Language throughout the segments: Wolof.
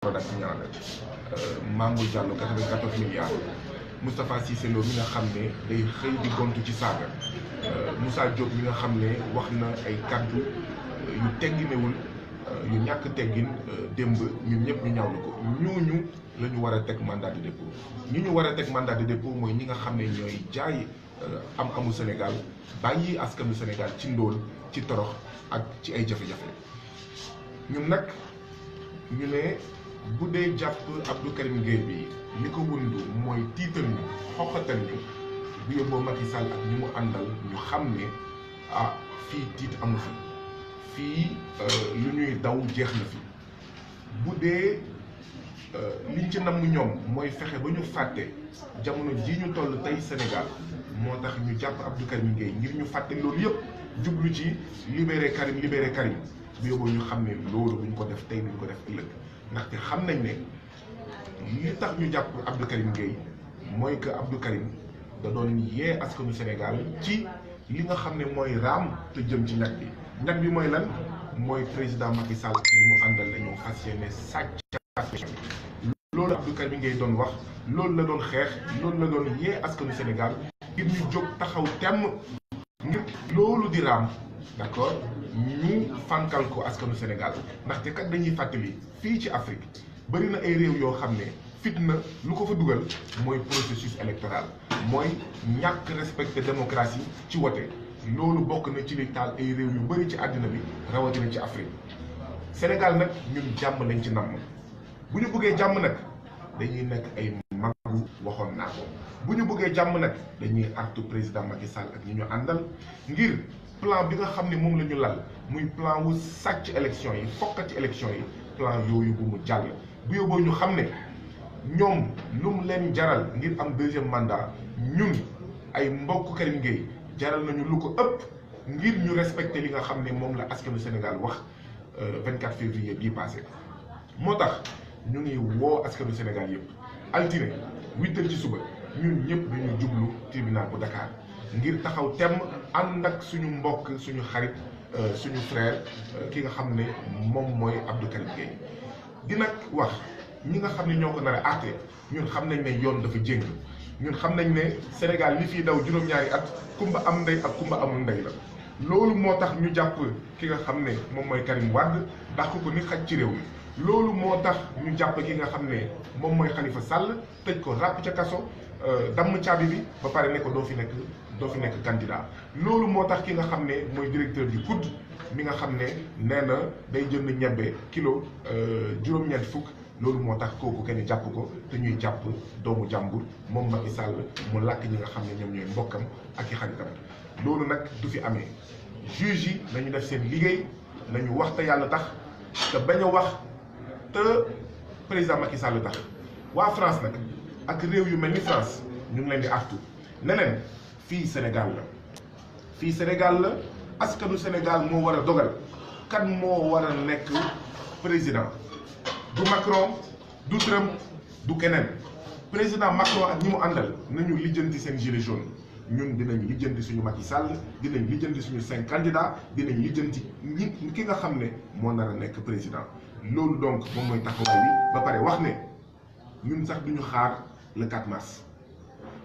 Prodac signalé Mamour Diallo 94 milliards Moustapha Cissé Lo mi nga xam ne day xëy di gontu ci saaga Moussa Diop mi nga xam ne wax na ay kaddu yu tegginewul yu ñàkk teggin démb ñun ñëpp ñu ñaawlu ko ñooñu la ñu war a teg mandat de dépôt ñi ñu war a teg mandat de dépôt mooy ñi nga xam ne ñooy jaay am-amu Sénégal bàyyi askanu Sénégal ci ndóol ci torox ak ci ay jafe-jafe ñun nag ñu ne bu dee jàpp Abdou Karim Gueye bi li ko wundu mooy tiital ñu xoqatal ñu bu yóbboo Macky Sall ak ñi mu àndal ñu xam ne fii tiit amu fi fii lu ñuy daw jeex na fi bu dee liñ ci namm ñoom mooy fexe ba ñu fàtte jamono ji ñu toll tey Sénégal moo tax ñu jàpp Abdou Karim Gueye ngir ñu fàtte loolu yëpp jublu ci libéré Karim bu yóbboo ñu xam ne loolu duñ ko def tey duñ ko def ëllëg ndaxte xam nañ ne li tax ñu jàpp Abdou Karim Gueye mooy que Abdou Karim da doon yee askanu Sénégal ci li nga xam ne mooy raam te jëm ci ñag bi mooy lan mooy président Macky Sall ñi mu àndal la ñu fas yéene sàcc loolu Abdou Karim Gueye doon wax loolu la doon xeex loolu la doon yee askanu Sénégal ngir ñu jóg taxaw temm ngir loolu di raam d'accord ñu fànkal ko askanu Sénégal ndaxte kat dañuy fàttali fii ci Afrique bëri na ay réew yoo xam ne fitna lu ko fa dugal mooy processus électoral mooy ñàkk respecté démocratie ci wote loolu bokk na ci li taal ay réew yu bëri ci àddina bi rawatina ci Afrique Sénégal nag ñun jàmm lañ ci namm bu ñu bëggee jàmm nag dañuy nekk ay magu waxoon naa ko bu ñu bëggee jàmm nag dañuy artu président Macky Sall ak ñi ñu àndal ngir plan bi nga xam ne moom la ñu lal muy plan wu sàcc élection yi fokkati élection yi plan yooyu bu mu jàll bu yóbboo ñu xam ne ñoom lu mu leen jaral ngir am deuxième mandat ñun ay mbokk Karim Gueye jaral nañu lu ko ëpp ngir ñu respecté li nga xam ne moom la askanu Sénégal wax 24 février bii passé moo tax ñu ngi woo askanu Sénégal yëpp altine 8h ci suba ñun ñëpp dañu jublu tribunal bu Dakar ngir taxaw temm ànd ak suñu mbokk suñu xarit suñu frère ki nga xam ne moom mooy Abdou Karim Gueye di nag wax ñi nga xam ne ñoo ko nar a àtte ñun xam nañ ne yoon dafa jéng ñun xam nañ ne Sénégal li fiy daw juróom-ñaari at kumba am ndey ak kumba amul ndey la loolu moo tax ñu jàpp ki nga xam ne moom mooy Karim Wade dàq ko ni xaj ci réew mi loolu moo tax ñu jàpp ki nga xam ne moom mooy Khalifa Sall tëj ko ràpp ca kaso damm caabi bi ba pare ne ko doo fi nekk candidat loolu moo tax ki nga xam ne mooy directeur du COUD mi nga xam ne nee na day jënd ñebbe kilo juróom-ñeent fukk loolu moo tax kooku kenn jàpp ko te ñuy jàpp doomu jàmbur moom Macky Sall mu làkk ñi nga xam ne ñoom ñooy mbokkam ak i xaritam loolu nag du fi amee juge yi nañu def seen liggéey nañu wax te yàlla tax te bañ a wax te président Macky Sall tax waa France nag ak réew yu mel ni France ñu ngi leen di artu ne leen fii Sénégal la askanu Sénégal moo war a dogal kan moo war a nekk président du Macron du Trump du keneen président Macron ak ñi mu àndal nañu lijjanti seen gilet jaune ñun dinañ lijjanti suñu Macky Sall dinañ lijjanti suñu 5 candidats dinañ lijjanti ki nga xam ne moo nar a nekk président loolu donc moom mooy taxawaay bi ba pare wax ne ñun sax duñu xaar le 4 mars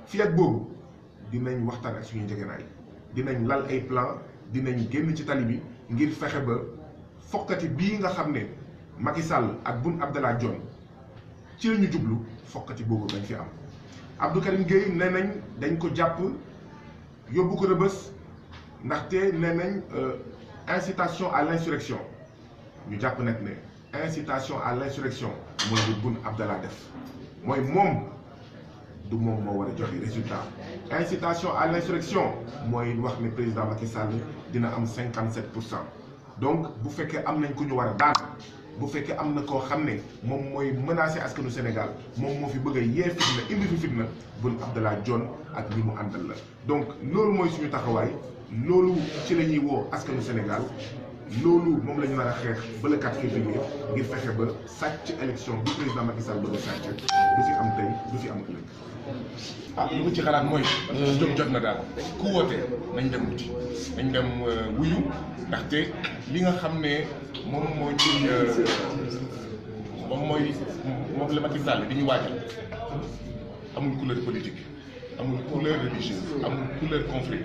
fii ak boobu dinañ waxtaan ak suñu njëgënaay dinañ lal ay plan dinañ génn ci tali bi ngir fexe ba fokkati bii nga xam ne Macky Sall ak Boun Abdallah Dionne ci la ñu jublu fokkati boobu dañ fi am Abdou Karim Gueye nee nañ dañ ko jàpp yóbbu ko Rebeuss ndaxte nee nañ incitation à l'insurrection ñu jàpp nag ne incitation à l'insurrection mooy lu Boun Abdallah def mooy moom du moom moo war a joxe résultat incitation à l'insurrection mooy wax ne président Macky Sall dina am 57%. donc bu fekkee am nañ ku ñu war a daan bu fekkee am na koo xam ne moom mooy menacer askanu Sénégal moom moo fi bëgg a yee fitna indi fi fitna Boun Abdallah Dionne ak ñi mu àndal la donc loolu mooy suñu taxawaay loolu ci la ñuy woo askanu Sénégal loolu moom la ñu nar a xeex ba le 4 février ngir fexe ba sàcc élection bu président Macky Sall bëgg a sàcc du fi am tey du fi am ëllëg. li ma ci xalaat mooy jot na daal ku woote nañ dem wuti nañ dem wuyu ndaxte li nga xam ne moom moo ñuy moom la Macky Sall di ñu waajal amul couleur politique amul couleur religieuse amul couleur conflit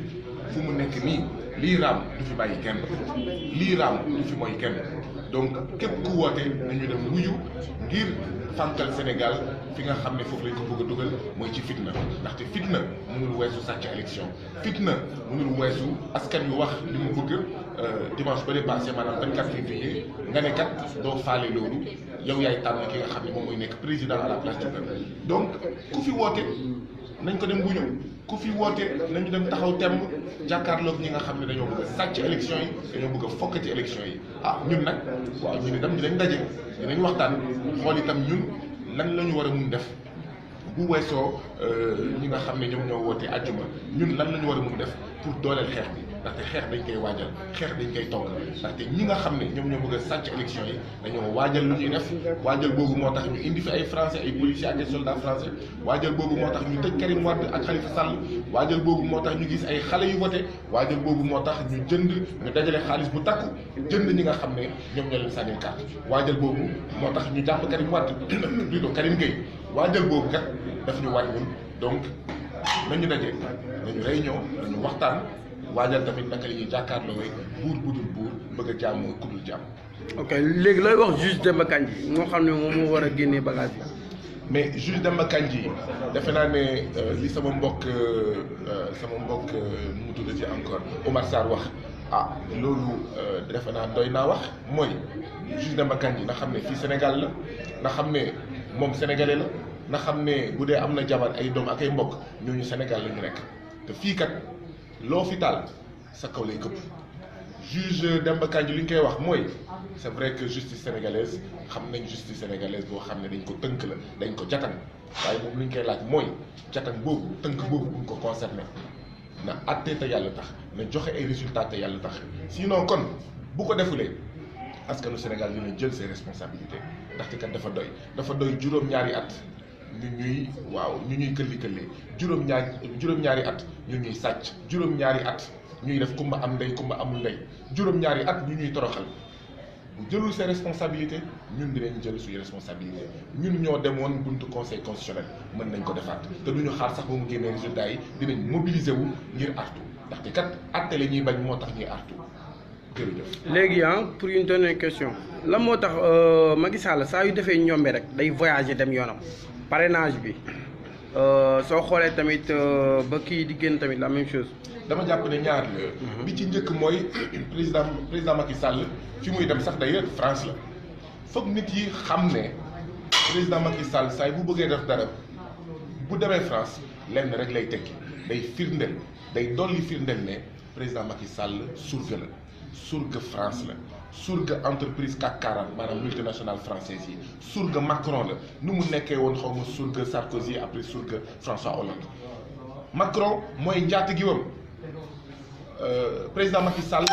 fu mu nekk nii lii raam du fi bàyyi kenn lii raam du fi mooy kenn donc képp ku woote nañu dem wuyu ngir fànkal Sénégal fi nga xam ne foofu lañ ko bëgg a dugal mooy ci fitna ndaxte fitna mënul weesu sàcc élection fitna mënul weesu askan wi wax li mu bëgg dimanche ba dépassé maanaam 24 février nga ne kat doo faale loolu yow yaay tànn ki nga xam ne moom mooy nekk président à la place du peuple donc ku fi woote nañ ko dem wuyu ku fi woote nañu dem taxaw temm jàkkaarloog ñi nga xam ne dañoo bëgg a sàcc élection yi dañoo bëgg a fokkati élection yi ñun nag waaw ñun itam dinañ daje dinañ waxtaan xool itam ñun lan la ñu war a mun def bu weesoo ñi nga xam ne ñoom ñoo woote àjjuma ñun lan la ñu war a mun def pour dooleel xeex bi ndaxte xeex dañ koy waajal xeex dañ koy togg ndaxte ñi nga xam ne ñoom ñoo bëgg a sàcc élection yi dañoo waajal lu ñuy def waajal boobu moo tax ñu indi fi ay français ay policiers ak ay soldats français waajal boobu moo tax ñu tëj Karim Wade ak Khalifa Sall waajal boobu moo tax ñu gis ay xale yu voté waajal boobu moo tax ñu dajale xaalis bu takku jënd ñi nga xam ne ñoom ñoo leen sànnil carte waajal boobu moo tax ñu jàpp Karim Wade plutôt Karim Gueye waajal boobu kat daf ñu wàññiwul donc nañu daje nañu réunion nañu waxtaan waajal tamit naka la ñuy jàkkaarloo buur budul buur bëgg a jàmm ku dul jàmm. ok léegi looy wax juge Demba Kandji moo xam ne moom moo war a génnee bagage bi. mais juge Demba Kandji defe naa ne li sama mbokk nu mu tuddati encore Omar Sarr wax loolu defe naa doy naa wax mooy juge Demba Kandji na xam ne fii Sénégal la na xam ne moom sénégalais la na xam ne bu dee am na jabar ay doom ak ay mbokk ñooñu Sénégal la ñu nekk te fii kat. loo fi taal sa kaw lay këpp juge Demba Kandji li ñu koy wax mooy c'est vrai que justice sénégalaise xam nañ justice sénégalaise boo xam ne dañ ko tënk la dañ ko jatan waaye moom li ñu koy laaj mooy jatan boobu tënk boobu buñ ko concerné na àtte te yàlla tax na joxe ay résultats te yàlla tax sinon kon bu ko defulee askanu Sénégal dina jël ses responsabilités ndaxte kat dafa doy juróom-ñaari at ñu ñuy këlli-këllee juróom-ñaari at ñu ñuy sàcc juróom-ñaari at ñuy def kumba am ndey kumba amul ndey juróom-ñaari at ñu ñuy toroxal bu jëlul ses responsabilités ñun dinañ jël suñu responsabilité ñun ñoo demoon buntu conseil constitutionnel mën nañ ko defaat te duñu xaar sax ba mu génnee résultats yi dinañ mobiliser wu ngir artu ndaxte kat atte la ñuy bañ moo tax ñuy artu jërëjëf. léegi pour une dernière question lan moo tax Macky Sall saa yu defee ñombe rek day voyager dem yoonam parrainage bi soo xoolee tamit ba kii di génn tamit la même chose. dama jàpp ne ñaar la. bi ci njëkk mooy président Macky Sall fi muy dem sax d'ailleurs France la foog nit yi xam ne président Macky Sall saa bu bëggee def dara bu demee France lenn rek lay tekki day firndeel day dolli firndeel ne président Macky Sall surga la surga France la. surga entreprise CAC 40 maanaam multinationale française yi surga Macron la nu mu nekkee woon xaw ma surga Sarkozy après surga François Hollande Macron mooy njaatigiwam président Macky Sall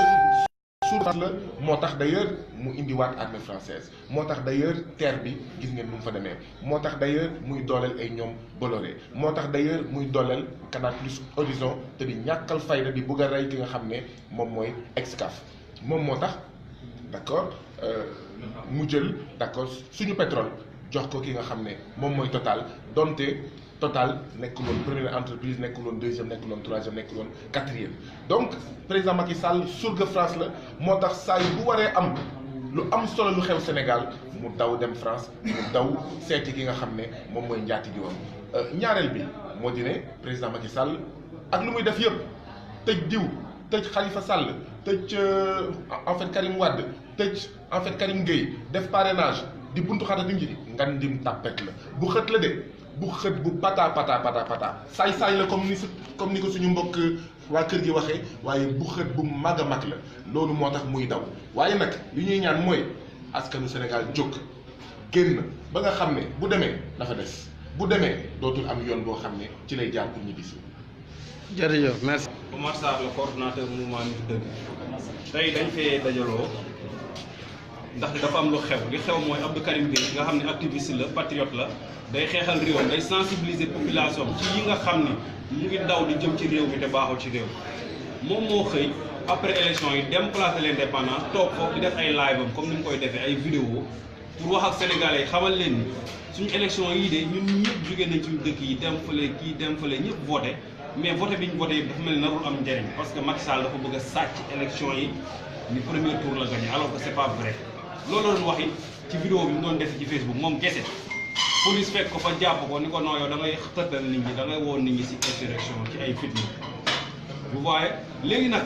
surga la moo tax d'ailleurs mu indiwaat armée française moo tax d'ailleurs terre bi gis ngeen nu mu fa demee moo tax d'ailleurs muy dooleel ay ñoom Bolloré moo tax d'ailleurs muy dooleel Canal Plus Horizon te di ñàkkal fayda di bugg a rey ki nga xam ne moom mooy Excaf moom moo tax d'accord mu jël d'accord suñu pétrole jox ko ki nga xam ne moom mooy Total donte Total nekkul woon première entreprise nekkul woon deuxième nekkul woon troisième nekkul woon quatrième donc président Macky Sall surga France la moo tax saa yu bu waree am lu am solo lu xew Sénégal mu daw dem France mu daw seeti ki nga xam ne moom mooy njaati jiwam ñaareel bi moo di ne président Macky Sall ak lu muy def yëpp tëj diw tëj Khalifa Sall tëj en fait Karim Wade tëj en fait Karim Gueye def parrainage di buntu xata dim ji ngan dim tàppet la bu xët la de bu xët bu pata saay-saay la comme ni ko suñu mbokk waa kër gi waxee waaye bu xët bu mag a mag la loolu moo tax muy daw waaye nag li ñuy ñaan mooy askanu Sénégal jóg génn ba nga xam ne bu demee dafa des bu demee dootul am yoon boo xam ne ci lay jaar pour ñibbisi. jërëjëf merci. Omar Sarr la coordonnateur mouvement Nittu Dëgg tey dañ fee dajaloo ndax dafa am lu xew li xew mooy Abdou Karim Gueye nga xam ne activiste la patriote la day xeexal réewam day sensibiliser population ci yi nga xam ni mu ngi daw di jëm ci réew mi te baaxul ci réew moom moo xëy après élection yi dem place de l'Indépendance toog foofu di def ay live am comme ni mu koy defee ay vidéo pour wax ak sénégalais xamal leen ni suñu élection yi de ñun ñëpp jóge nañ suñu dëkk yi dem fële kii dem fële ñëpp voté mais voté bi ñu voté yëpp dafa mel ni narul am njëriñ parce que Macky Sall dafa bëgg a sàcc élection yi ni premier tour la gagné alors que c'est pas vrai loolu la doon waxi ci vidéo bi mu doon def ci Facebook moom kese police fekk ko fa jàpp ko ni ko non yow da ngay xëttal nit ñi da ngay woon nit ñi ci insurrection ci ay fitna vous voyez léegi nag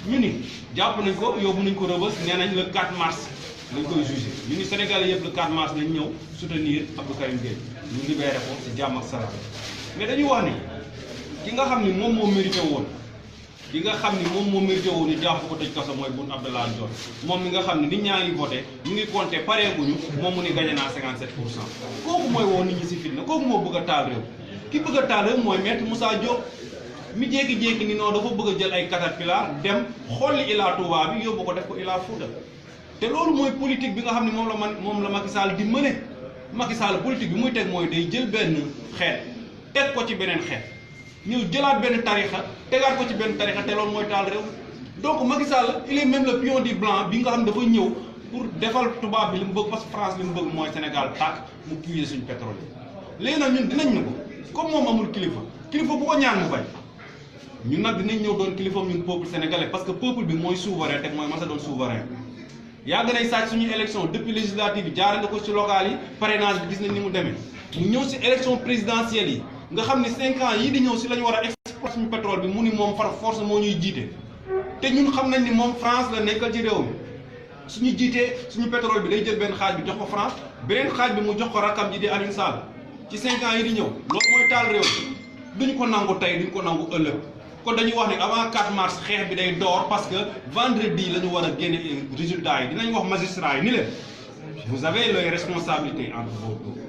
ñu ni jàpp nañ ko yóbbu nañ ko Rebeuss nee nañ le 4 mars lañ koy jugé ñu ni Sénégalais yëpp le 4 mars nañ ñëw soutenir Abdou Karim Gueye ñu libéré ko ci jàmm ak salaam mais dañuy wax ni ki nga xam ni moom moo mérité woon ki nga xam ni moom moo mérité woon ñu jàpp ko tëj kaso mooy Boun Abdallah Dionne moom mi nga xam ni nit ñaa ngi voté ñu ngi compté pareeguñu moom mu ni gagné naa 57 pour cent kooku mooy woo nit ñi ci fitna kooku moo bëgg a taal réew ki bëgg a taal réew mooy maître Moussa Diop mi jékki-jékki ni non dafa bëgg a jël ay caterpillar dem xolli Ila Touba bi yóbbu ko def ko Ila Fouta te loolu mooy politique bi nga xam ne moom la Macky Sall di mëne Macky Sall politique bi muy teg mooy day jël benn xeet teg ko ci beneen xeet ñëw jëlaat benn tarixa tegaat ko ci benn tarixa te loolu mooy taal réew donc Macky Sall il est même le pion du blanc bi nga xam ne dafa ñëw pour defal tubaab bi li mu bëgg parce que France li mu bëgg mooy Sénégal tàkk mu puiser suñu pétrole yi léegi nag ñun dinañ ñu ko comme moom amul kilifa bu ko ñaan mu bañ ñun nag dinañ ñëw doon kilifam ñun peuple sénégalais parce que peuple bi mooy souverain te mooy masa doon souverain yàgg nay sàcc suñu élection depuis législative yi jaarale ko ci local yi parrainage bi gis nañ ni mu demee mu ñëw ci élection présidentielle yi nga xam ne 5 ans yii di ñëw ci la ñu war a exporter suñu pétrole bi mu ni moom par force moo ñuy jiite te ñun xam nañ ni moom France la nekkal ci réew mi suñu jiitee suñu pétrole bi day jël benn xaaj bi jox ko France beneen xaaj bi mu jox ko rakkam ji di Aliou Sall ci 5 ans yi di ñëw loolu mooy taal réew mi duñ ko nangu tey duñ ko nangu ëllëg kon dañuy wax ne avant 4 mars xeex bi day door parce que vendredi la ñu war a génne résultats yi dinañ wax magistrat yi ni leen vous avez les responsabilités entre vos deux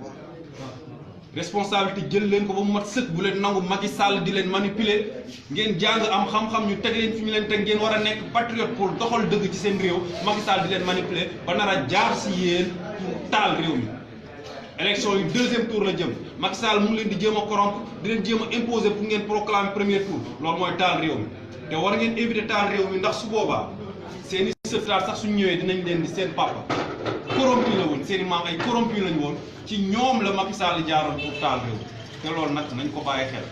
responsabilité jël leen ko ba mu mat sëkk bu leen nangu Macky Sall di leen manipuler ngeen jàng am xam-xam ñu teg leen fi ñu leen teg ngeen war a nekk patriote pour doxal dëgg ci seen réew Macky Sall di leen manipuler ba nar a jaar si yéen pour taal réew mi. élection yi 2e tour la jëm Macky Sall mu ngi leen di jéem a corrompre di leen jéem a imposer pour ngeen proclamer premier tour loolu mooy taal réew mi te war ngeen éviter taal réew mi ndax su boobaa seen i sëtaat sax suñu ñëwee dinañ leen di seen papa corrompu la woon seen i maam ay corrompu lañu woon ci ñoom la Macky Sall jaaroon pour taal réew te loolu nag nañ ko bàyyi xel.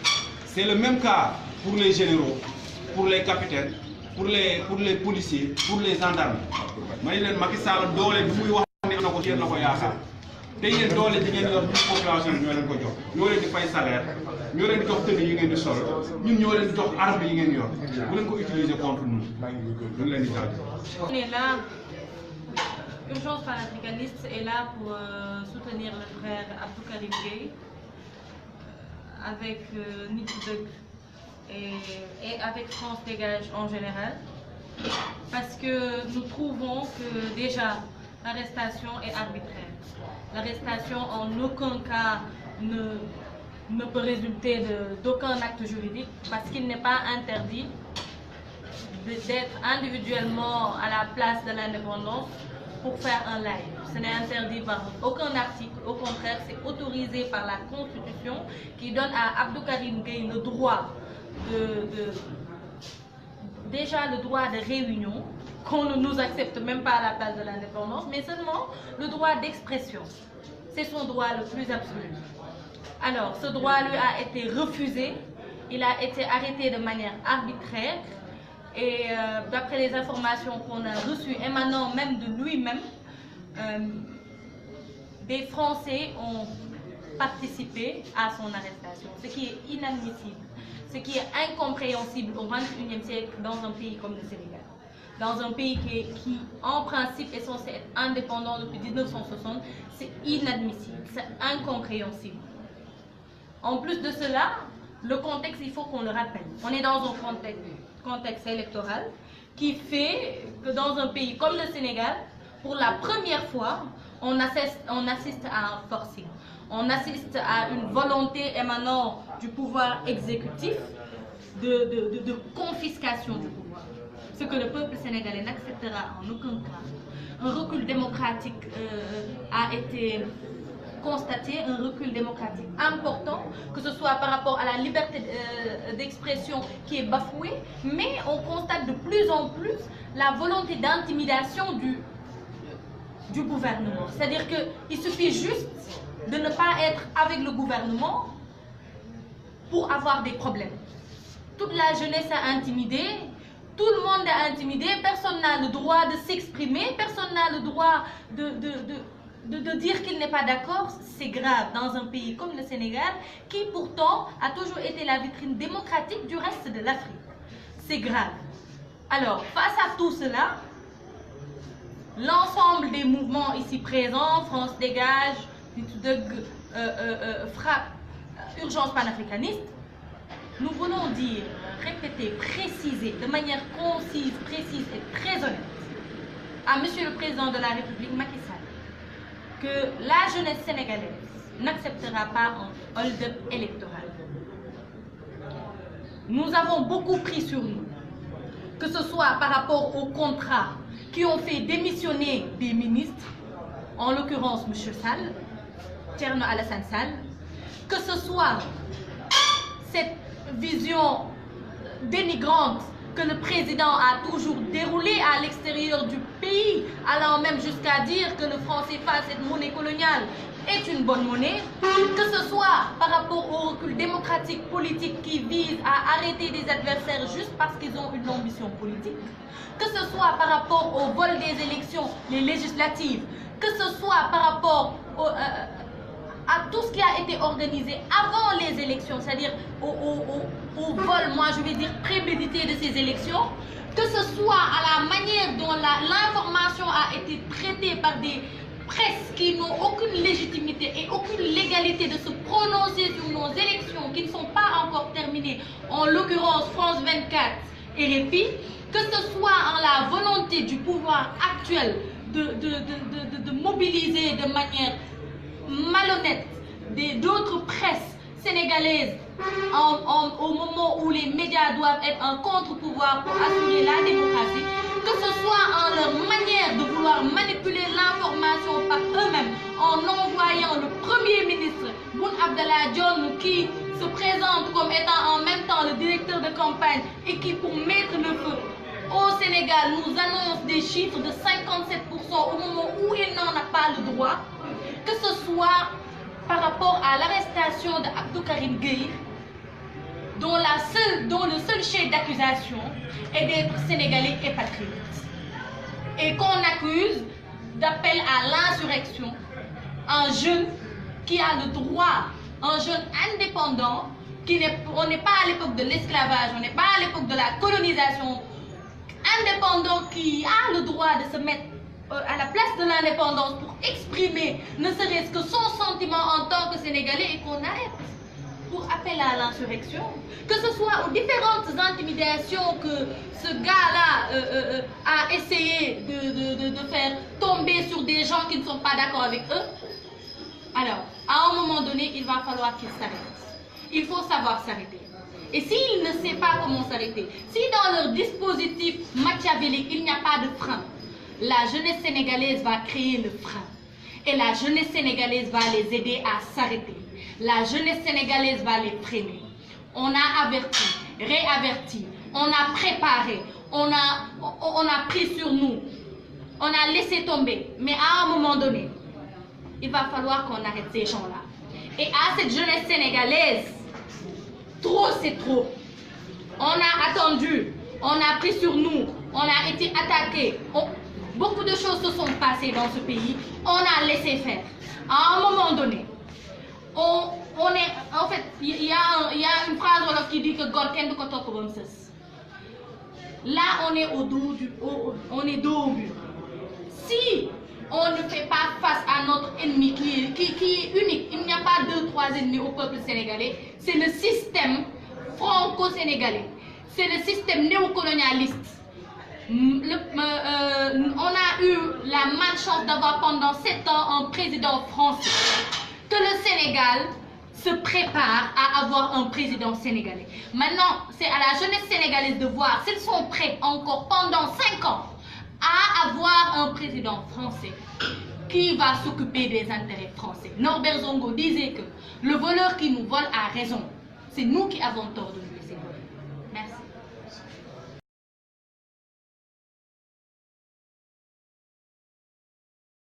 c'est le même cas pour les généraux pour les capitaines pour les policiers pour les gendarmes may leen Macky Sall doole bi muy wax ne am na ko yéen la ko yaakaar. te yéen doole ji ngeen yor ñu population bi ñoo leen ko jox ñoo leen di fay salaire ñoo leen di jox tenue yi ngeen di sol ñun ñoo leen di jox arme yi ngeen yor bu leen ko utiliser contre nous ñu leen di jaajëf. On est là, Urgence panafricaniste est là pour soutenir le frère Abdou Karim Gueye avec Nittu Dëgg et avec France Dégage en général parce que nous trouvons que déjà l'arrestation est arbitraire. L'arrestation en aucun cas ne peut résulter d'aucun acte juridique parce qu'il n'est pas interdit d'être individuellement à la place de l'indépendance pour faire un live. Ce n'est interdit par aucun article, au contraire, c'est autorisé par la Constitution qui donne à Abdou Karim Gueye le droit déjà le droit de réunion, qu'on ne nous accepte même pas à la place de l'indépendance, mais seulement le droit d'expression. C'est son droit le plus absolu. Alors, ce droit lui a été refusé, il a été arrêté de manière arbitraire, et d'après les informations qu'on a reçues émanant même de lui-même, des Français ont participé à son arrestation, ce qui est inadmissible, ce qui est incompréhensible au XXIe siècle dans un pays comme le Sénégal. Dans un pays qui, en principe, est censé être indépendant depuis 1960, c'est inadmissible, c'est incompréhensible. En plus de cela, le contexte, il faut qu'on le rappelle. On est dans un contexte électoral qui fait que dans un pays comme le Sénégal, pour la première fois, on assiste à un forcing. On assiste à une volonté émanant du pouvoir exécutif de confiscation du pouvoir. Ce que le peuple sénégalais n'acceptera en aucun cas. Un recul démocratique a été constaté, un recul démocratique important, que ce soit par rapport à la liberté d'expression qui est bafouée, mais on constate de plus en plus la volonté d'intimidation du gouvernement. C'est-à-dire qu'il suffit juste de ne pas être avec le gouvernement pour avoir des problèmes. Toute la jeunesse a intimidé, tout le monde est intimidé, personne n'a le droit de s'exprimer, personne n'a le droit de dire qu'il n'est pas d'accord. C'est grave dans un pays comme le Sénégal, qui pourtant a toujours été la vitrine démocratique du reste de l'Afrique. C'est grave. Alors, face à tout cela, l'ensemble des mouvements ici présents, France Dégage, Frappe, Urgence panafricaniste, nous voulons dire, répéter, préciser de manière concise, précise et très honnête à Monsieur le Président de la République, Macky Sall, que la jeunesse sénégalaise n'acceptera pas un hold-up électoral. Nous avons beaucoup pris sur nous, que ce soit par rapport aux contrats qui ont fait démissionner des ministres, en l'occurrence M. Sall, Thierno Alassane Sall, que ce soit cette vision dénigrante que le président a toujours déroulée à l'extérieur du pays, allant même jusqu'à dire que le franc CFA, cette monnaie coloniale, est une bonne monnaie, que ce soit par rapport au recul démocratique politique qui vise à arrêter des adversaires juste parce qu'ils ont une ambition politique, que ce soit par rapport au vol des élections, les législatives, que ce soit par rapport à tout ce qui a été organisé avant les élections, c'est-à-dire au vol, moi je vais dire prémédité de ces élections, que ce soit à la manière dont l'information a été traitée par des presses qui n'ont aucune légitimité et aucune légalité de se prononcer sur nos élections qui ne sont pas encore terminées, en l'occurrence France 24 et RFI, que ce soit en la volonté du pouvoir actuel de mobiliser de manière malhonnête d'autres presses sénégalaises au moment où les médias doivent être un contre-pouvoir pour assurer la démocratie, que ce soit en leur manière de vouloir manipuler l'information par eux-mêmes en envoyant le Premier ministre Boun Abdallah Dionne qui se présente comme étant en même temps le directeur de campagne et qui, pour mettre le feu au Sénégal, nous annonce des chiffres de 57% au moment où il n'en a pas le droit, que ce soit par rapport à l'arrestation d'Abdou Karim Gueye, dont le seul chef d'accusation est d'être sénégalais et patriote, et qu'on accuse d'appel à l'insurrection, un jeune qui a le droit, un jeune indépendant, on n'est pas à l'époque de l'esclavage, on n'est pas à l'époque de la colonisation, indépendant qui a le droit de se mettre à la place de l'indépendance pour exprimer ne serait-ce que son sentiment en tant que Sénégalais et qu'on arrête pour appel à l'insurrection, que ce soit aux différentes intimidations que ce gars-là a essayé de faire tomber sur des gens qui ne sont pas d'accord avec eux. Alors, à un moment donné, il va falloir qu'il s'arrête. Il faut savoir s'arrêter. Et s'il ne sait pas comment s'arrêter, si dans leur dispositif machiavélique, il n'y a pas de frein, la jeunesse sénégalaise va créer le frein. Et la jeunesse sénégalaise va les aider à s'arrêter. La jeunesse sénégalaise va les freiner. On a averti, réaverti, on a préparé, on a pris sur nous, on a laissé tomber. Mais à un moment donné, il va falloir qu'on arrête ces gens-là. Et à cette jeunesse sénégalaise, trop c'est trop. On a attendu, on a pris sur nous, on a été attaqué. Beaucoup de choses se sont passées dans ce pays. On a laissé faire. À un moment donné, en fait, il y a une phrase qui dit que Gorken de Kotoko. Là, on est on est dos au mur. Si on ne fait pas face à notre ennemi qui est unique, il n'y a pas 2-3 ennemis au peuple sénégalais, c'est le système franco-sénégalais, c'est le système néocolonialiste. On a eu la malchance d'avoir pendant 7 ans un président français. Que le Sénégal se prépare à avoir un président sénégalais. Maintenant, c'est à la jeunesse sénégalaise de voir s'ils sont prêts encore pendant 5 ans à avoir un président français qui va s'occuper des intérêts français. Norbert Zongo disait que le voleur qui nous vole a raison. C'est nous qui avons tort de lui.